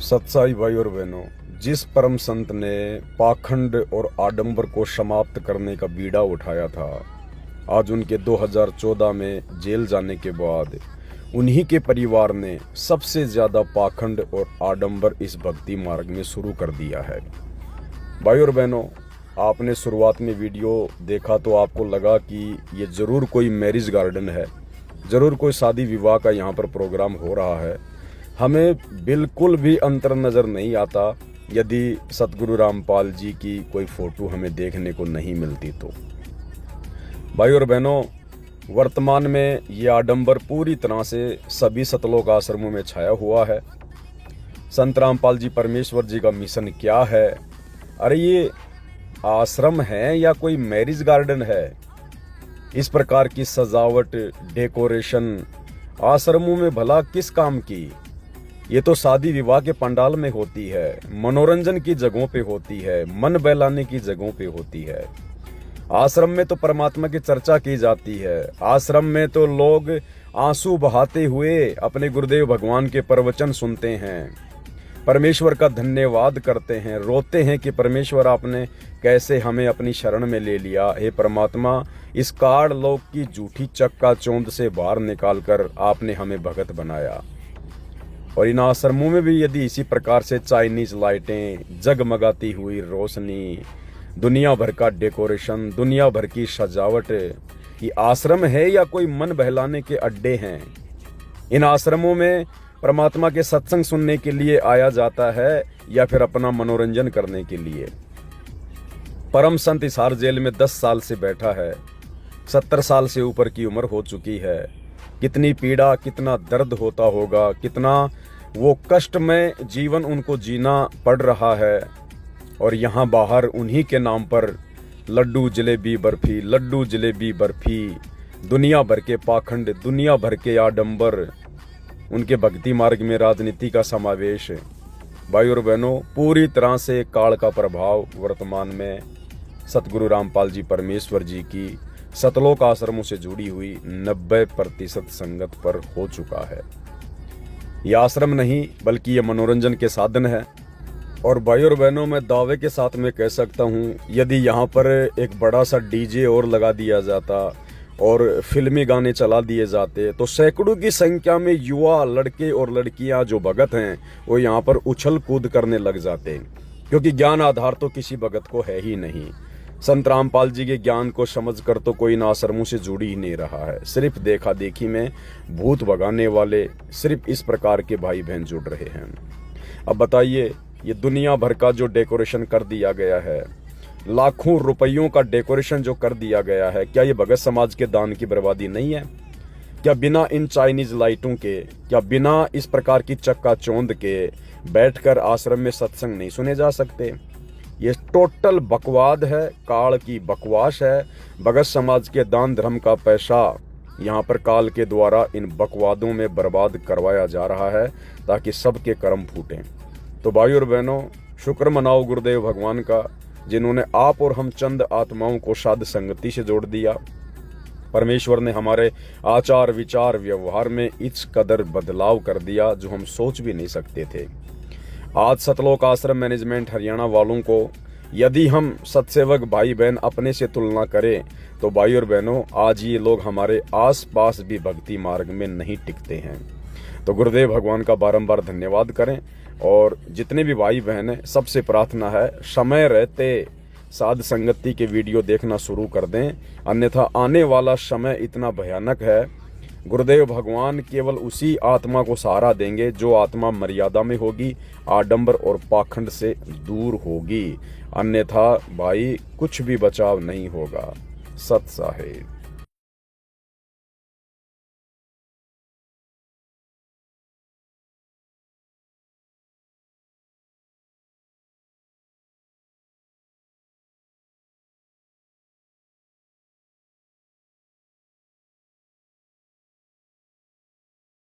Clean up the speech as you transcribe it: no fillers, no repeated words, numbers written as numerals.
सत्साई भाई और बहनों, जिस परम संत ने पाखंड और आडंबर को समाप्त करने का बीड़ा उठाया था, आज उनके 2014 में जेल जाने के बाद उन्हीं के परिवार ने सबसे ज़्यादा पाखंड और आडंबर इस भक्ति मार्ग में शुरू कर दिया है। भाई और बहनों, आपने शुरुआत में वीडियो देखा तो आपको लगा कि ये ज़रूर कोई मैरिज गार्डन है, ज़रूर कोई शादी विवाह का यहाँ पर प्रोग्राम हो रहा है। हमें बिल्कुल भी अंतर नज़र नहीं आता यदि सतगुरु रामपाल जी की कोई फ़ोटो हमें देखने को नहीं मिलती तो। भाई और बहनों, वर्तमान में ये आडंबर पूरी तरह से सभी सतलोक आश्रमों में छाया हुआ है। संत रामपाल जी परमेश्वर जी का मिशन क्या है? अरे ये आश्रम है या कोई मैरिज गार्डन है? इस प्रकार की सजावट, डेकोरेशन आश्रमों में भला किस काम की? ये तो शादी विवाह के पंडाल में होती है, मनोरंजन की जगहों पे होती है, मन बहलाने की जगहों पे होती है। आश्रम में तो परमात्मा की चर्चा की जाती है। आश्रम में तो लोग आंसू बहाते हुए अपने गुरुदेव भगवान के प्रवचन सुनते हैं, परमेश्वर का धन्यवाद करते हैं, रोते हैं कि परमेश्वर आपने कैसे हमें अपनी शरण में ले लिया। हे परमात्मा, इस काड़ लोक की झूठी चक्का चौंध से बाहर निकालकर आपने हमें भगत बनाया। और इन आश्रमों में भी यदि इसी प्रकार से चाइनीज लाइटें, जगमगाती हुई रोशनी, दुनिया भर का डेकोरेशन, दुनिया भर की सजावट, ये आश्रम है या कोई मन बहलाने के अड्डे हैं? इन आश्रमों में परमात्मा के सत्संग सुनने के लिए आया जाता है या फिर अपना मनोरंजन करने के लिए? परम संत हिसार जेल में 10 साल से बैठा है, 70 साल से ऊपर की उम्र हो चुकी है। कितनी पीड़ा, कितना दर्द होता होगा, कितना वो कष्टमय जीवन उनको जीना पड़ रहा है। और यहाँ बाहर उन्हीं के नाम पर लड्डू जलेबी बर्फी, लड्डू जलेबी बर्फी, दुनिया भर के पाखंड, दुनिया भर के आडंबर, उनके भक्ति मार्ग में राजनीति का समावेश। भाई और बहनों, पूरी तरह से काल का प्रभाव वर्तमान में सतगुरु रामपाल जी परमेश्वर जी की सतलोक आश्रमों से जुड़ी हुई 90% संगत पर हो चुका है। यह आश्रम नहीं बल्कि यह मनोरंजन के साधन है। और भाई और बहनों, मैं दावे के साथ में कह सकता हूँ, यदि यहाँ पर एक बड़ा सा डीजे और लगा दिया जाता और फिल्मी गाने चला दिए जाते तो सैकड़ों की संख्या में युवा लड़के और लड़कियाँ जो भगत हैं वो यहाँ पर उछल कूद करने लग जाते, क्योंकि ज्ञान आधार तो किसी भगत को है ही नहीं। संत रामपाल जी के ज्ञान को समझकर तो कोई इन आश्रमों से जुड़ी ही नहीं रहा है। सिर्फ देखा देखी में भूत भगाने वाले सिर्फ इस प्रकार के भाई बहन जुड़ रहे हैं। अब बताइए, ये दुनिया भर का जो डेकोरेशन कर दिया गया है, लाखों रुपयों का डेकोरेशन जो कर दिया गया है, क्या ये भगत समाज के दान की बर्बादी नहीं है? क्या बिना इन चाइनीज लाइटों के, क्या बिना इस प्रकार की चक्का चौंध के बैठकर आश्रम में सत्संग नहीं सुने जा सकते? ये टोटल बकवाद है, काल की बकवास है। भगत समाज के दान धर्म का पैसा यहाँ पर काल के द्वारा इन बकवादों में बर्बाद करवाया जा रहा है ताकि सबके कर्म फूटें। तो भाई और बहनों, शुक्र मनाओ गुरुदेव भगवान का, जिन्होंने आप और हम चंद आत्माओं को साध संगति से जोड़ दिया। परमेश्वर ने हमारे आचार विचार व्यवहार में इस कदर बदलाव कर दिया जो हम सोच भी नहीं सकते थे। आज सतलोक आश्रम मैनेजमेंट हरियाणा वालों को यदि हम सत्सेवक भाई बहन अपने से तुलना करें तो भाई और बहनों, आज ये लोग हमारे आसपास भी भक्ति मार्ग में नहीं टिकते हैं। तो गुरुदेव भगवान का बारंबार धन्यवाद करें। और जितने भी भाई बहन हैं, सबसे प्रार्थना है, समय रहते साध संगति के वीडियो देखना शुरू कर दें, अन्यथा आने वाला समय इतना भयानक है। गुरुदेव भगवान केवल उसी आत्मा को सहारा देंगे जो आत्मा मर्यादा में होगी, आडंबर और पाखंड से दूर होगी, अन्यथा भाई कुछ भी बचाव नहीं होगा। सत साहेब।